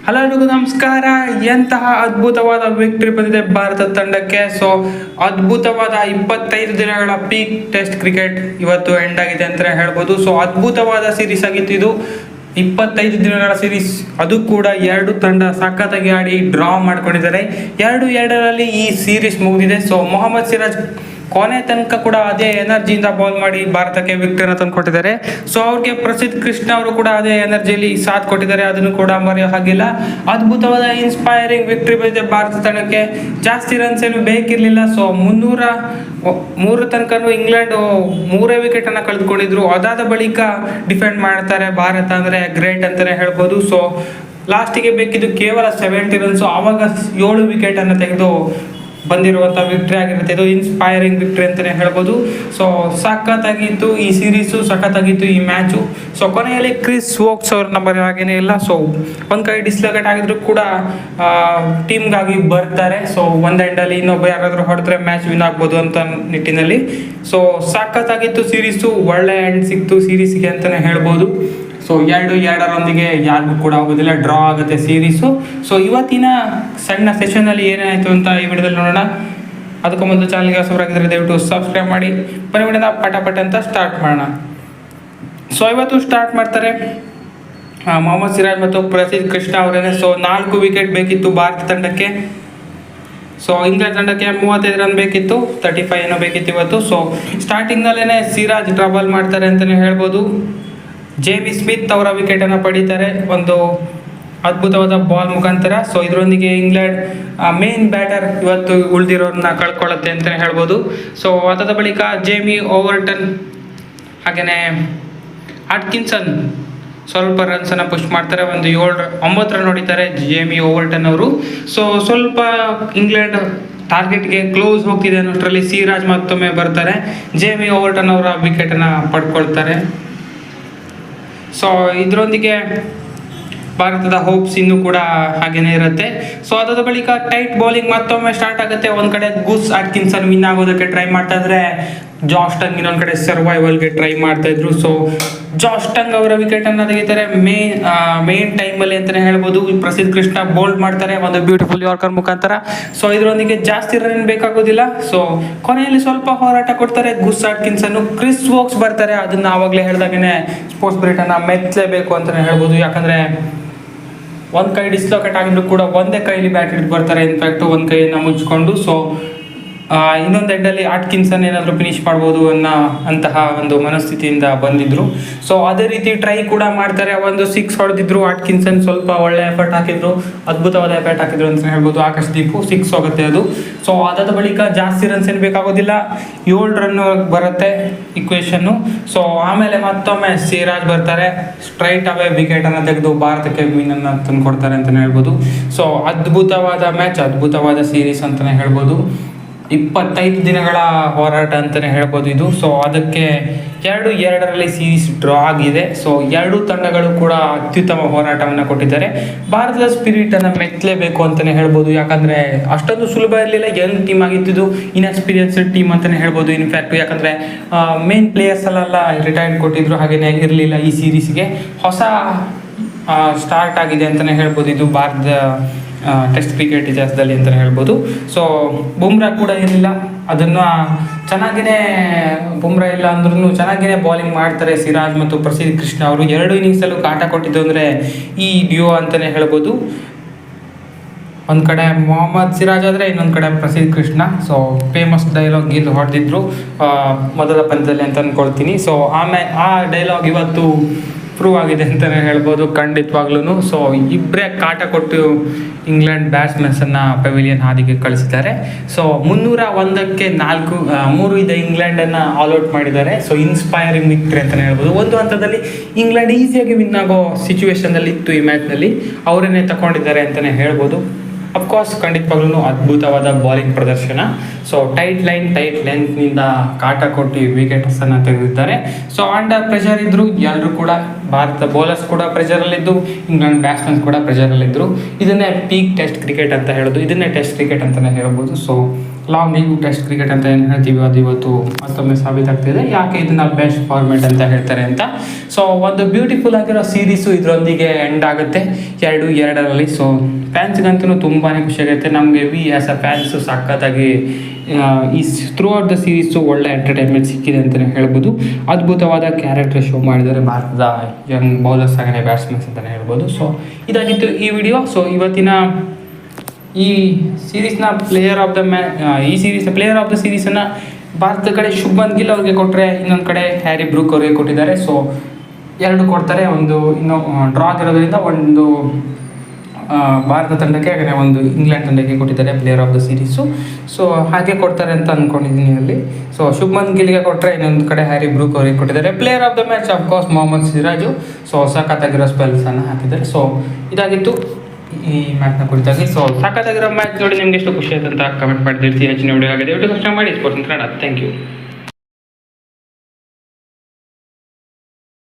Hello ಎಲ್ರಿಗೂ ನಮಸ್ಕಾರ. ಎಂತಹ ಅದ್ಭುತವಾದ ವಿಕ್ಟರಿ ಬಂದಿದೆ ಭಾರತ ತಂಡಕ್ಕೆ. ಸೊ ಅದ್ಭುತವಾದ 25 ದಿನಗಳ ಪೀಕ್ ಟೆಸ್ಟ್ ಕ್ರಿಕೆಟ್ ಇವತ್ತು ಎಂಡ್ ಆಗಿದೆ ಅಂತ ಹೇಳ್ಬೋದು. ಸೊ ಅದ್ಭುತವಾದ ಸೀರೀಸ್ ಆಗಿತ್ತು ಇದು. 25 ದಿನಗಳ ಸೀರೀಸ್, ಅದು ಕೂಡ ಎರಡು ತಂಡ ಸಖತ್ತಾಗಿ ಆಡಿ ಡ್ರಾ ಮಾಡ್ಕೊಂಡಿದ್ದಾರೆ. 2-2ರಲ್ಲಿ ಈ ಸೀರೀಸ್ ಮುಗಿದಿದೆ. ಸೊ ಮೊಹಮ್ಮದ್ ಸಿರಾಜ್ ಕೊನೆ ತನಕ ಕೂಡ ಅದೇ ಎನರ್ಜಿಯಿಂದ ಬಾಲ್ ಮಾಡಿ ಭಾರತಕ್ಕೆ ವಿಕ್ಟರಿನ ತಂದು ಕೊಟ್ಟಿದ್ದಾರೆ. ಸೊ ಅವ್ರಿಗೆ ಪ್ರಸಿದ್ಧ ಕೃಷ್ಣ ಅವರು ಕೂಡ ಅದೇ ಎನರ್ಜಿಯಲ್ಲಿ ಸಾಥ್ ಕೊಟ್ಟಿದ್ದಾರೆ, ಅದನ್ನು ಕೂಡ ಮರೆಯೋ ಹಾಗಿಲ್ಲ. ಅದ್ಭುತವಾದ ಇನ್ಸ್ಪೈರಿಂಗ್ ವಿಕ್ಟರಿ ಬಂದಿದೆ ಭಾರತ ತಂಡಕ್ಕೆ. ಜಾಸ್ತಿ ರನ್ಸ್ ಏನು ಬೇಕಿರಲಿಲ್ಲ. ಸೊ 303 ತನಕನೂ ಇಂಗ್ಲೆಂಡ್ 3 ವಿಕೆಟ್ ಅನ್ನ ಕಳೆದುಕೊಂಡಿದ್ರು. ಅದಾದ ಬಳಿಕ ಡಿಫೆಂಡ್ ಮಾಡ್ತಾರೆ ಭಾರತ, ಅಂದ್ರೆ ಗ್ರೇಟ್ ಅಂತಾನೆ ಹೇಳ್ಬೋದು. ಸೊ ಲಾಸ್ಟಿಗೆ ಬೇಕಿದ್ದು ಕೇವಲ 70 ರನ್ಸ್, ಆವಾಗ 7 ವಿಕೆಟ್ ಅನ್ನು ತೆಗೆದು ಬಂದಿರುವಂಥ ವಿಕ್ಟ್ರಿ ಆಗಿರುತ್ತೆ. ಇದು ಇನ್ಸ್ಪೈರಿಂಗ್ ವಿಕ್ಟ್ರಿ ಅಂತಲೇ ಹೇಳ್ಬೋದು. ಸೊ ಸಖತ್ತಾಗಿತ್ತು ಈ ಸೀರೀಸು, ಸಖತ್ತಾಗಿತ್ತು ಈ ಮ್ಯಾಚು. ಸೊ ಕೊನೆಯಲ್ಲಿ ಕ್ರಿಸ್ ವೋಕ್ಸ್ ಅವ್ರ ನಂಬರ್ ಹಾಗೇನೇ ಇಲ್ಲ. ಸೊ ಒಂದು ಕೈ ಡಿಸ್ಲೊಕೇಟ್ ಆಗಿದ್ರು ಕೂಡ ಟೀಮ್ಗಾಗಿ ಬರ್ತಾರೆ. ಸೊ ಒಂದು ಎಂಡಲ್ಲಿ ಇನ್ನೊಬ್ಬ ಯಾರಾದರೂ ಹೊಡೆದ್ರೆ ಮ್ಯಾಚ್ ವಿನ್ ಆಗ್ಬೋದು ಅಂತ ನಿಟ್ಟಿನಲ್ಲಿ. ಸೊ ಸಖತ್ತಾಗಿತ್ತು ಸೀರೀಸು, ಒಳ್ಳೆ ಎಂಡ್ ಸಿಕ್ತು ಸೀರೀಸ್ಗೆ ಅಂತಲೇ ಹೇಳ್ಬೋದು. ಸೊ 2-2ರೊಂದಿಗೆ ಯಾರಿಗೂ ಕೂಡ ಆಗೋದಿಲ್ಲ, ಡ್ರಾ ಆಗುತ್ತೆ ಸೀರೀಸು. ಸೊ ಇವತ್ತಿನ ಸಣ್ಣ ಸೆಷನಲ್ಲಿ ಏನಾಯಿತು ಅಂತ ಈ ವಿಡಿಯೋದಲ್ಲಿ ನೋಡೋಣ. ಅದಕ್ಕೂ ಮೊದಲು ಚಾನಲ್ಗೆ ಹೊಸಬರಾಗಿದ್ದರೆ ದಯವಿಟ್ಟು ಸಬ್ಸ್ಕ್ರೈಬ್ ಮಾಡಿ. ಬನ್ನಿ ಪಟ ಅಂತ ಸ್ಟಾರ್ಟ್ ಮಾಡೋಣ. ಸೊ ಇವತ್ತು ಸ್ಟಾರ್ಟ್ ಮಾಡ್ತಾರೆ ಮೊಹಮ್ಮದ್ ಸಿರಾಜ್ ಮತ್ತು ಪ್ರಸಿದ್ಧ ಕೃಷ್ಣ ಅವರೇನೆ. ಸೊ 4 ವಿಕೆಟ್ ಬೇಕಿತ್ತು ಭಾರತ ತಂಡಕ್ಕೆ. ಸೊ ಇಂಗ್ಲೆಂಡ್ ತಂಡಕ್ಕೆ 35 ರನ್ ಬೇಕಿತ್ತು, 35 ಏನೋ ಬೇಕಿತ್ತು ಇವತ್ತು. ಸೊ ಸ್ಟಾರ್ಟಿಂಗ್ನಲ್ಲೇ ಸಿರಾಜ್ ಟ್ರಬಲ್ ಮಾಡ್ತಾರೆ ಅಂತಲೇ ಹೇಳ್ಬೋದು. ಜೇಮಿ ಸ್ಮಿತ್ ಅವರ ವಿಕೆಟ್ ಅನ್ನು ಪಡೀತಾರೆ ಒಂದು ಅದ್ಭುತವಾದ ಬಾಲ್ ಮುಖಾಂತರ. ಸೊ ಇದರೊಂದಿಗೆ ಇಂಗ್ಲೆಂಡ್ ಮೇನ್ ಬ್ಯಾಟರ್ ಇವತ್ತು ಉಳಿದಿರೋರನ್ನ ಕಳ್ಕೊಳ್ಳುತ್ತೆ ಅಂತಲೇ ಹೇಳ್ಬೋದು. ಸೊ ಅದಾದ ಬಳಿಕ ಜೇಮಿ ಓವರ್ಟನ್ ಹಾಗೆಯೇ ಅಟ್ಕಿನ್ಸನ್ ಸ್ವಲ್ಪ ರನ್ಸನ್ನು ಪುಷ್ ಮಾಡ್ತಾರೆ. ಒಂದು 9 ರನ್ ಹೊಡಿತಾರೆ ಜೇಮಿ ಓವರ್ಟನ್ ಅವರು. ಸೊ ಸ್ವಲ್ಪ ಇಂಗ್ಲೆಂಡ್ ಟಾರ್ಗೆಟ್ಗೆ ಕ್ಲೋಸ್ ಹೋಗ್ತಿದೆ ಅನ್ನೋಷ್ಟರಲ್ಲಿ ಸಿರಾಜ್ ಮತ್ತೊಮ್ಮೆ ಬರ್ತಾರೆ. ಜೇಮಿ ಓವರ್ಟನ್ ಅವರ ವಿಕೆಟನ್ನು ಪಡ್ಕೊಳ್ತಾರೆ. ಸೊ ಇದರೊಂದಿಗೆ ಭಾರತದ ಹೋಪ್ಸ್ ಇನ್ನೂ ಕೂಡ ಹಾಗೇನೇ ಇರುತ್ತೆ. ಸೊ ಅದಾದ ಬಳಿಕ ಟೈಟ್ ಬೌಲಿಂಗ್ ಮತ್ತೊಮ್ಮೆ ಸ್ಟಾರ್ಟ್ ಆಗುತ್ತೆ. ಒಂದು ಕಡೆ ಗುಸ್ ಅಟ್ಕಿನ್ಸನ್ ವಿನ್ ಆಗೋದಕ್ಕೆ ಟ್ರೈ ಮಾಡ್ತಾ ಇದ್ರೆ, ಜಾಶ್ ಟಂಗ್ ಇನ್ನೊಂದು ಕಡೆ ಸರ್ವೈವಲ್ಗೆ ಟ್ರೈ ಮಾಡ್ತಾ ಇದ್ರು. ಸೊ ಜಾಶ್ ಟಂಗ್ ಅವರ ವಿಕೆಟ್ ಅನ್ನು ತೆಗಿತಾರೆ ಮೇನ್ ಟೈಮಲ್ಲಿ ಅಂತಲೇ ಹೇಳ್ಬೋದು. ಪ್ರಸಿದ್ಧ ಕೃಷ್ಣ ಬೋಲ್ಡ್ ಮಾಡ್ತಾರೆ ಒಂದು ಬ್ಯೂಟಿಫುಲ್ ಯಾರ್ಕರ್ ಮುಖಾಂತರ. ಸೊ ಇದರೊಂದಿಗೆ ಜಾಸ್ತಿ ರನ್ ಬೇಕಾಗೋದಿಲ್ಲ. ಸೊ ಕೊನೆಯಲ್ಲಿ ಸ್ವಲ್ಪ ಹೋರಾಟ ಕೊಡ್ತಾರೆ ಗುಸ್ ಅಟ್ಕಿನ್ಸನ್. ಕ್ರಿಸ್ ವೋಕ್ಸ್ ಬರ್ತಾರೆ. ಅದನ್ನ ಆವಾಗಲೇ ಹೇಳಿದಾಗೇ ಸ್ಪೋರ್ಟ್ಸ್ ಬ್ರಿಟನ್ನ ಮೆಚ್ಚಲೇಬೇಕು ಅಂತಲೇ ಹೇಳ್ಬೋದು. ಯಾಕಂದ್ರೆ ಒಂದು ಕೈ ಡಿಸ್ಲೊಕೇಟ್ ಆಗಿದ್ರು ಕೂಡ ಒಂದೇ ಕೈಲಿ ಬ್ಯಾಟ್ ಹಿಡಿದು ಬರ್ತಾರೆ. ಇನ್ಫ್ಯಾಕ್ಟ್ ಒಂದು ಕೈಯನ್ನು ಮುಚ್ಕೊಂಡು. ಸೊ ಇನ್ನೊಂದು ಎಂಡಲ್ಲಿ ಅಟ್ಕಿನ್ಸನ್ ಏನಾದರೂ ಫಿನಿಶ್ ಮಾಡ್ಬೋದು ಅಂತಹ ಒಂದು ಮನಸ್ಥಿತಿಯಿಂದ ಬಂದಿದ್ರು. ಸೊ ಅದೇ ರೀತಿ ಟ್ರೈ ಕೂಡ ಮಾಡ್ತಾರೆ. ಒಂದು 6 ಹೊಡೆದಿದ್ರು ಅಟ್ಕಿನ್ಸನ್, ಸ್ವಲ್ಪ ಒಳ್ಳೆ ಎಫರ್ಟ್ ಹಾಕಿದ್ರು, ಅದ್ಭುತವಾದ ಎಫರ್ಟ್ ಹಾಕಿದ್ರು ಅಂತ ಹೇಳ್ಬೋದು. ಆಕಾಶದೀಪು 6 ಹೋಗುತ್ತೆ ಅದು. ಸೊ ಅದಾದ ಬಳಿಕ ಜಾಸ್ತಿ ರನ್ಸ್ ಏನು ಬೇಕಾಗೋದಿಲ್ಲ, 7 ರನ್ ಬರುತ್ತೆ ಇಕ್ವೇಷನ್ನು. ಸೊ ಆಮೇಲೆ ಮತ್ತೊಮ್ಮೆ ಸಿರಾಜ್ ಬರ್ತಾರೆ, ಸ್ಟ್ರೈಟ್ ಅವೇ ವಿಕೆಟನ್ನು ತೆಗೆದು ಭಾರತಕ್ಕೆ ವಿನ್ನನ್ನು ತಂದು ಕೊಡ್ತಾರೆ ಅಂತಲೇ ಹೇಳ್ಬೋದು. ಸೊ ಅದ್ಭುತವಾದ ಮ್ಯಾಚ್, ಅದ್ಭುತವಾದ ಸೀರೀಸ್ ಅಂತಲೇ ಹೇಳ್ಬೋದು. 25 ದಿನಗಳ ಹೋರಾಟ ಅಂತಲೇ ಹೇಳ್ಬೋದು ಇದು. ಸೊ ಅದಕ್ಕೆ 2-2ರಲ್ಲಿ ಸೀರೀಸ್ ಡ್ರಾ ಆಗಿದೆ. ಸೊ 2 ತಂಡಗಳು ಕೂಡ ಅತ್ಯುತ್ತಮ ಹೋರಾಟವನ್ನು ಕೊಟ್ಟಿದ್ದಾರೆ. ಭಾರತದ ಸ್ಪಿರಿಟನ್ನು ಮೆಚ್ಚಲೇಬೇಕು ಅಂತಲೇ ಹೇಳ್ಬೋದು. ಯಾಕಂದರೆ ಅಷ್ಟೊಂದು ಸುಲಭ ಇರಲಿಲ್ಲ, ಯಂಗ್ ಟೀಮ್ ಆಗಿದ್ದು, ಇನ್ಎಕ್ಸ್ಪೀರಿಯನ್ಸ್ಡ್ ಟೀಮ್ ಅಂತಲೇ ಹೇಳ್ಬೋದು. ಇನ್ಫ್ಯಾಕ್ಟ್ ಯಾಕಂದರೆ ಮೇನ್ ಪ್ಲೇಯರ್ಸ್ ಅಲ್ಲೆಲ್ಲ ರಿಟೈರ್ಡ್ ಕೊಟ್ಟಿದ್ರು, ಹಾಗೆಯೇ ಇರಲಿಲ್ಲ. ಈ ಸೀರೀಸ್ಗೆ ಹೊಸ ಸ್ಟಾರ್ಟ್ ಆಗಿದೆ ಅಂತಲೇ ಹೇಳ್ಬೋದು ಇದು ಭಾರತದ ಟೆಸ್ಟ್ ಕ್ರಿಕೆಟ್ ಇತಿಹಾಸದಲ್ಲಿ ಅಂತಲೇ ಹೇಳ್ಬೋದು. ಸೊ ಬುಮ್ರಾ ಕೂಡ ಇರಲಿಲ್ಲ, ಅದನ್ನು ಚೆನ್ನಾಗಿಯೇ ಬುಮ್ರಾ ಇಲ್ಲ ಅಂದ್ರೂ ಚೆನ್ನಾಗಿಯೇ ಬೌಲಿಂಗ್ ಮಾಡ್ತಾರೆ ಸಿರಾಜ್ ಮತ್ತು ಪ್ರಸಿದ್ಧ ಕೃಷ್ಣ ಅವರು. 2 ಇನ್ನಿಂಗ್ಸಲ್ಲೂ ಕಾಟ ಕೊಟ್ಟಿದ್ದು ಅಂದರೆ ಈ ಡ್ಯೂ ಅಂತಲೇ ಹೇಳ್ಬೋದು. ಒಂದು ಕಡೆ ಮೊಹಮ್ಮದ್ ಸಿರಾಜ್ ಆದರೆ ಇನ್ನೊಂದು ಕಡೆ ಪ್ರಸಿದ್ಧ ಕೃಷ್ಣ. ಸೊ ಫೇಮಸ್ ಡೈಲಾಗ್ ಇಲ್ಲಿ ಹೊಡೆದಿದ್ರು ಮೊದಲ ಪಂದ್ಯದಲ್ಲಿ ಅಂತ ಅಂದ್ಕೊಳ್ತೀನಿ. ಸೊ ಆಮೇಲೆ ಆ ಡೈಲಾಗ್ ಇವತ್ತು ಪ್ರೂವ್ ಆಗಿದೆ ಅಂತಲೇ ಹೇಳ್ಬೋದು ಖಂಡಿತವಾಗ್ಲೂ. ಸೊ ಇಬ್ಬರೇ ಕಾಟ ಕೊಟ್ಟು ಇಂಗ್ಲೆಂಡ್ ಬ್ಯಾಟ್ಸ್ಮನ್ಸನ್ನು ಪೆವಿಲಿಯನ್ ಹಾದಿಗೆ ಕಳಿಸಿದ್ದಾರೆ. ಸೊ 301ಕ್ಕೆ 3 ಇದೆ ಇಂಗ್ಲೆಂಡನ್ನು ಆಲ್ಔಟ್ ಮಾಡಿದ್ದಾರೆ. ಸೊ ಇನ್ಸ್ಪೈರಿಂಗ್ ವಿಕ್ಟ್ರಿ ಅಂತಲೇ ಹೇಳ್ಬೋದು. ಒಂದು ಹಂತದಲ್ಲಿ ಇಂಗ್ಲೆಂಡ್ ಈಸಿಯಾಗಿ ವಿನ್ ಆಗೋ ಸಿಚುವೇಶನಲ್ಲಿ ಇತ್ತು ಈ ಮ್ಯಾಚ್ನಲ್ಲಿ, ಅವರನ್ನೇ ತಗೊಂಡಿದ್ದಾರೆ ಅಂತಲೇ ಹೇಳ್ಬೋದು. ಅಫ್ಕೋರ್ಸ್ ಖಂಡಿತವಾಗ್ಲೂ ಅದ್ಭುತವಾದ ಬಾಲಿಂಗ್ ಪ್ರದರ್ಶನ. ಸೊ ಟೈಟ್ ಲೆಂತ್ನಿಂದ ಕಾಟ ಕೊಟ್ಟು ವಿಕೆಟ್ಸನ್ನು ತೆಗೆದಿದ್ದಾರೆ. ಸೊ ಅಂಡರ್ ಪ್ರೆಷರ್ ಇದ್ದರು ಎಲ್ಲರೂ ಕೂಡ, ಭಾರತ ಬೌಲರ್ಸ್ ಕೂಡ ಪ್ರೆಷರಲ್ಲಿದ್ದು, ಇಂಗ್ಲೆಂಡ್ ಬ್ಯಾಟ್ಸ್ಮನ್ಸ್ ಕೂಡ ಪ್ರೆಷರಲ್ಲಿದ್ದರು. ಇದನ್ನೇ ಪೀಕ್ ಟೆಸ್ಟ್ ಕ್ರಿಕೆಟ್ ಅಂತ ಹೇಳೋದು, ಇದನ್ನೇ ಟೆಸ್ಟ್ ಕ್ರಿಕೆಟ್ ಅಂತಲೇ ಹೇಳ್ಬೋದು. So long leave test cricket ಅಂತ ಏನು ಹೇಳ್ತೀವಿ ಅದು ಇವತ್ತು ಮತ್ತೊಮ್ಮೆ ಸಾಬೀತಾಗ್ತಿದೆ. ಯಾಕೆ ಇದನ್ನ ಬೆಸ್ಟ್ ಫಾರ್ಮೆಟ್ ಅಂತ ಹೇಳ್ತಾರೆ ಅಂತ. ಸೊ ಒಂದು ಬ್ಯೂಟಿಫುಲ್ ಆಗಿರೋ ಸೀರೀಸು ಇದರೊಂದಿಗೆ ಎಂಡ್ ಆಗುತ್ತೆ 2-2ರಲ್ಲಿ. ಸೊ ಫ್ಯಾನ್ಸ್ಗಂತೂ ತುಂಬಾ ಖುಷಿಯಾಗುತ್ತೆ. ನಮಗೆ ಆ್ಯಸ್ ಅ ಫ್ಯಾನ್ಸು ಸಖತ್ತಾಗಿ ಈ ಥ್ರೂ ಔಟ್ ದ ಸೀರೀಸು ಒಳ್ಳೆ ಎಂಟರ್ಟೈನ್ಮೆಂಟ್ ಸಿಕ್ಕಿದೆ ಅಂತಲೇ ಹೇಳ್ಬೋದು. ಅದ್ಭುತವಾದ ಕ್ಯಾರೆಕ್ಟರ್ ಶೋ ಮಾಡಿದ್ದಾರೆ ಭಾರತದ ಯಂಗ್ ಬೌಲರ್ಸ್ ಹಾಗೆ ಬ್ಯಾಟ್ಸ್ಮನ್ಸ್ ಅಂತಲೇ ಹೇಳ್ಬೋದು. ಸೊ ಇದಾಗಿತ್ತು ಈ ವಿಡಿಯೋ. ಸೊ ಇವತ್ತಿನ ಈ ಸೀರೀಸ್ನ ಪ್ಲೇಯರ್ ಆಫ್ ದ ಸೀರೀಸನ್ನು ಭಾರತದ ಕಡೆ ಶುಭ್ಮನ್ ಗಿಲ್ ಅವ್ರಿಗೆ ಕೊಟ್ಟರೆ, ಇನ್ನೊಂದು ಕಡೆ ಹ್ಯಾರಿ ಬ್ರೂಕ್ ಅವ್ರಿಗೆ ಕೊಟ್ಟಿದ್ದಾರೆ. ಸೊ 2 ಕೊಡ್ತಾರೆ. ಒಂದು ಇನ್ನೂ ಡ್ರಾ ಆಗಿರೋದ್ರಿಂದ ಒಂದು ಭಾರತ ತಂಡಕ್ಕೆ, ಹಾಗೆ ಒಂದು ಇಂಗ್ಲೆಂಡ್ ತಂಡಕ್ಕೆ ಕೊಟ್ಟಿದ್ದಾರೆ player of the series. So ಹಾಗೆ ಕೊಡ್ತಾರೆ ಅಂತ ಅಂದ್ಕೊಂಡಿದ್ದೀನಿ ಅಲ್ಲಿ. ಸೊ ಶುಭ್ಮನ್ ಗಿಲ್ಗೆ ಕೊಟ್ಟರೆ, ಇನ್ನೊಂದು ಕಡೆ ಹ್ಯಾರಿ ಬ್ರೂಕ್ ಅವರಿಗೆ ಕೊಟ್ಟಿದ್ದಾರೆ. Player of the match of course Mohammed Siraj. So ಸಖತ್ತಾಗಿರೋ ಸ್ಪೆಲ್ಸನ್ನು ಹಾಕಿದ್ದಾರೆ. ಸೊ ಇದಾಗಿತ್ತು ಈ ಮ್ಯಾಚ್ನ ಕುರಿತಾಗಿ. ಸೊ ಸಖತ್ತಾಗಿರೋ ಮ್ಯಾಚ್ ನೋಡಿ ನಿಮ್ಗೆ ಎಷ್ಟು ಖುಷಿ ಆಯ್ತು ಅಂತ ಕಮೆಂಟ್ ಮಾಡ್ತಿರ್ತೀವಿ. ಹೆಚ್ಚಿನ ವಿಡಿಯೋ ಆಗಿದೆ ದಯವಿಟ್ಟು ಕಷ್ಟ ಮಾಡಿ ಸ್ಪೋರ್ಟ್ಸ್ ಕನ್ನಡ. Thank you.